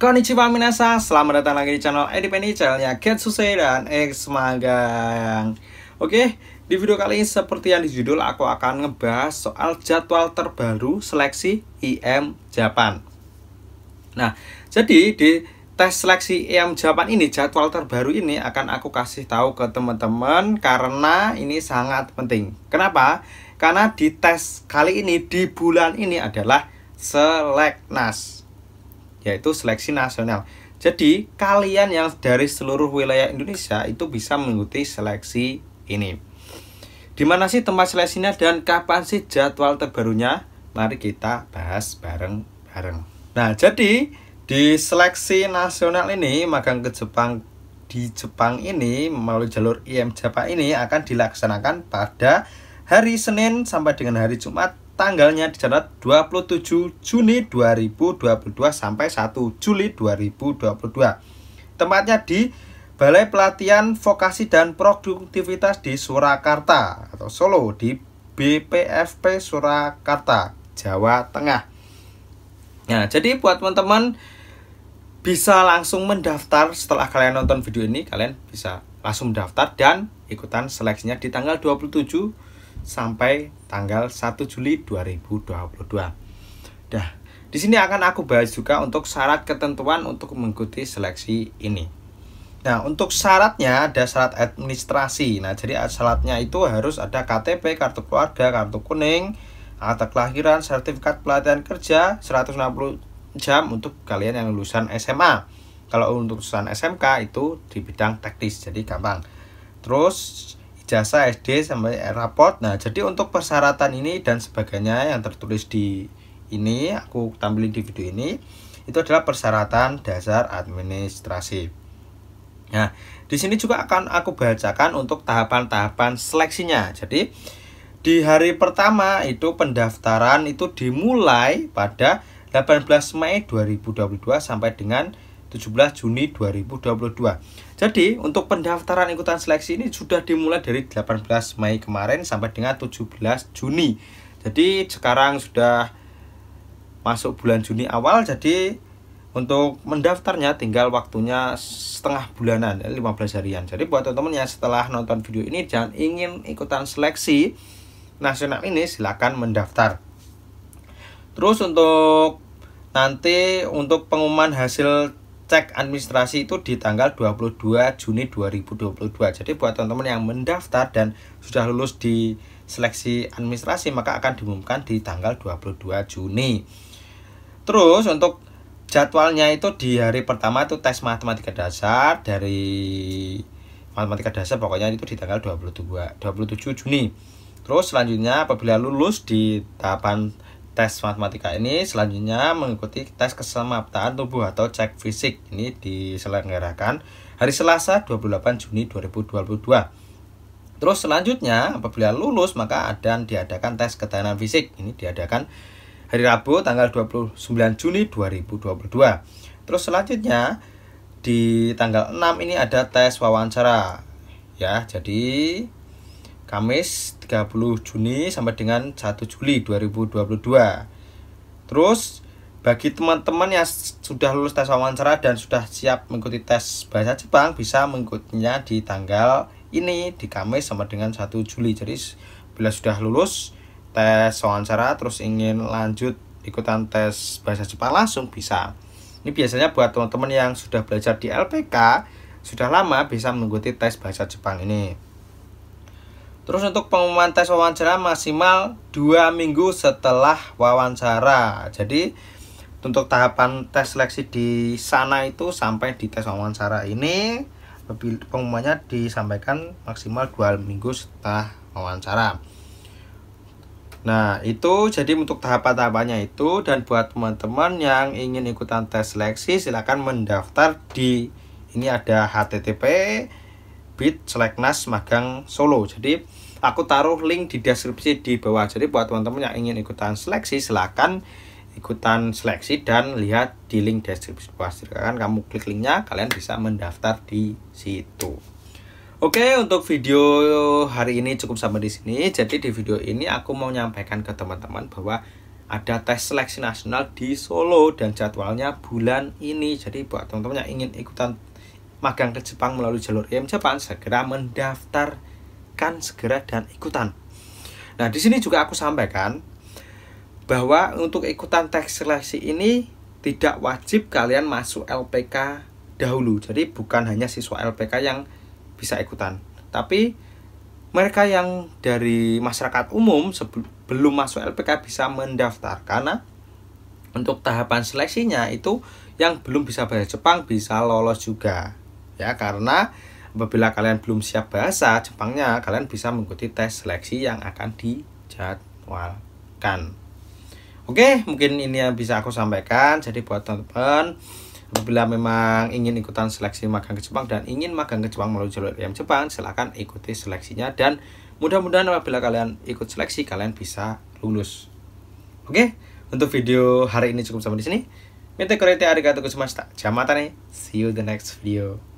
Konnichiwa minasan, selamat datang lagi di channel EDPNI, channelnya Getsusei dan X Magang. Oke, di video kali ini seperti yang di judul, aku akan ngebahas soal jadwal terbaru seleksi IM Japan. Nah, jadi di tes seleksi IM Japan ini, jadwal terbaru ini akan aku kasih tahu ke teman-teman karena ini sangat penting. Kenapa? Karena di tes kali ini, di bulan ini adalah Seleknas, yaitu seleksi nasional. Jadi kalian yang dari seluruh wilayah Indonesia itu bisa mengikuti seleksi ini. Dimana sih tempat seleksinya dan kapan sih jadwal terbarunya? Mari kita bahas bareng-bareng. Nah, jadi di seleksi nasional ini, magang ke Jepang di Jepang ini melalui jalur IM Japan ini akan dilaksanakan pada hari Senin sampai dengan hari Jumat. Tanggalnya dicatat 27 Juni 2022 sampai 1 Juli 2022. Tempatnya di Balai Pelatihan Vokasi dan Produktivitas di Surakarta atau Solo, di BPFP Surakarta, Jawa Tengah. Nah, jadi buat teman-teman bisa langsung mendaftar setelah kalian nonton video ini, kalian bisa langsung mendaftar dan ikutan seleksinya di tanggal 27 sampai tanggal 1 Juli 2022. Nah, di sini akan aku bahas juga untuk syarat ketentuan untuk mengikuti seleksi ini. Nah, untuk syaratnya ada syarat administrasi. Nah, jadi syaratnya itu harus ada KTP, kartu keluarga, kartu kuning, akta kelahiran, sertifikat pelatihan kerja, 160 jam untuk kalian yang lulusan SMA. Kalau untuk lulusan SMK itu di bidang teknis, jadi gampang. Terus ijazah SD sampai raport. Nah, jadi untuk persyaratan ini dan sebagainya yang tertulis di ini, aku tampilin di video ini, itu adalah persyaratan dasar administrasi. Nah, di sini juga akan aku bacakan untuk tahapan-tahapan seleksinya. Jadi, di hari pertama itu pendaftaran itu dimulai pada 18 Mei 2022 sampai dengan 17 Juni 2022. Jadi untuk pendaftaran ikutan seleksi ini sudah dimulai dari 18 Mei kemarin sampai dengan 17 Juni. Jadi sekarang sudah masuk bulan Juni awal, jadi untuk mendaftarnya tinggal waktunya setengah bulanan, 15 harian. Jadi buat teman-teman yang setelah nonton video ini dan ingin ikutan seleksi nasional ini, silakan mendaftar. Terus untuk nanti untuk pengumuman hasil cek administrasi itu di tanggal 22 Juni 2022. Jadi buat teman-teman yang mendaftar dan sudah lulus di seleksi administrasi, maka akan diumumkan di tanggal 22 Juni. Terus untuk jadwalnya itu di hari pertama itu tes matematika dasar, dari matematika dasar pokoknya itu di tanggal 27 Juni. Terus selanjutnya apabila lulus di tahapan tes matematika ini, selanjutnya mengikuti tes keselamatan tubuh atau cek fisik. Ini diselenggarakan hari Selasa 28 Juni 2022. Terus selanjutnya apabila lulus maka diadakan tes ketahanan fisik. Ini diadakan hari Rabu tanggal 29 Juni 2022. Terus selanjutnya di tanggal 6 ini ada tes wawancara. Ya, jadi Kamis 30 Juni sampai dengan 1 Juli 2022. Terus bagi teman-teman yang sudah lulus tes wawancara dan sudah siap mengikuti tes bahasa Jepang, bisa mengikutinya di tanggal ini, di Kamis sampai dengan 1 Juli. Jadi bila sudah lulus tes wawancara terus ingin lanjut ikutan tes bahasa Jepang langsung bisa. Ini biasanya buat teman-teman yang sudah belajar di LPK sudah lama bisa mengikuti tes bahasa Jepang ini. Terus untuk pengumuman tes wawancara maksimal 2 minggu setelah wawancara. Jadi untuk tahapan tes seleksi di sana itu sampai di tes wawancara ini, pengumumannya disampaikan maksimal 2 minggu setelah wawancara. Nah, itu jadi untuk tahapan-tahapannya itu. Dan buat teman-teman yang ingin ikutan tes seleksi, silakan mendaftar di ini, ada http://bit/seleknas magang Solo. Jadi aku taruh link di deskripsi di bawah. Jadi buat teman-teman yang ingin ikutan seleksi, silakan ikutan seleksi dan lihat di link deskripsi bawah. Silakan kamu klik linknya, kalian bisa mendaftar di situ. Oke, untuk video hari ini cukup sampai di sini. Jadi di video ini aku mau menyampaikan ke teman-teman bahwa ada tes seleksi nasional di Solo dan jadwalnya bulan ini. Jadi buat teman-teman yang ingin ikutan magang ke Jepang melalui jalur IM Jepang, segera mendaftarkan segera dan ikutan. Nah, di sini juga aku sampaikan bahwa untuk ikutan tes seleksi ini tidak wajib kalian masuk LPK dahulu. Jadi bukan hanya siswa LPK yang bisa ikutan, tapi mereka yang dari masyarakat umum sebelum masuk LPK bisa mendaftar, karena untuk tahapan seleksinya itu yang belum bisa bahasa Jepang bisa lolos juga ya, karena apabila kalian belum siap bahasa Jepangnya, kalian bisa mengikuti tes seleksi yang akan dijadwalkan. Oke, mungkin ini yang bisa aku sampaikan. Jadi buat teman-teman, apabila memang ingin ikutan seleksi magang ke Jepang dan ingin magang ke Jepang melalui jalur IM Jepang, silahkan ikuti seleksinya, dan mudah-mudahan apabila kalian ikut seleksi, kalian bisa lulus. Oke, untuk video hari ini cukup sampai di sini. Mite korete arigatou gozaimashita. Jamata ne. See you the next video.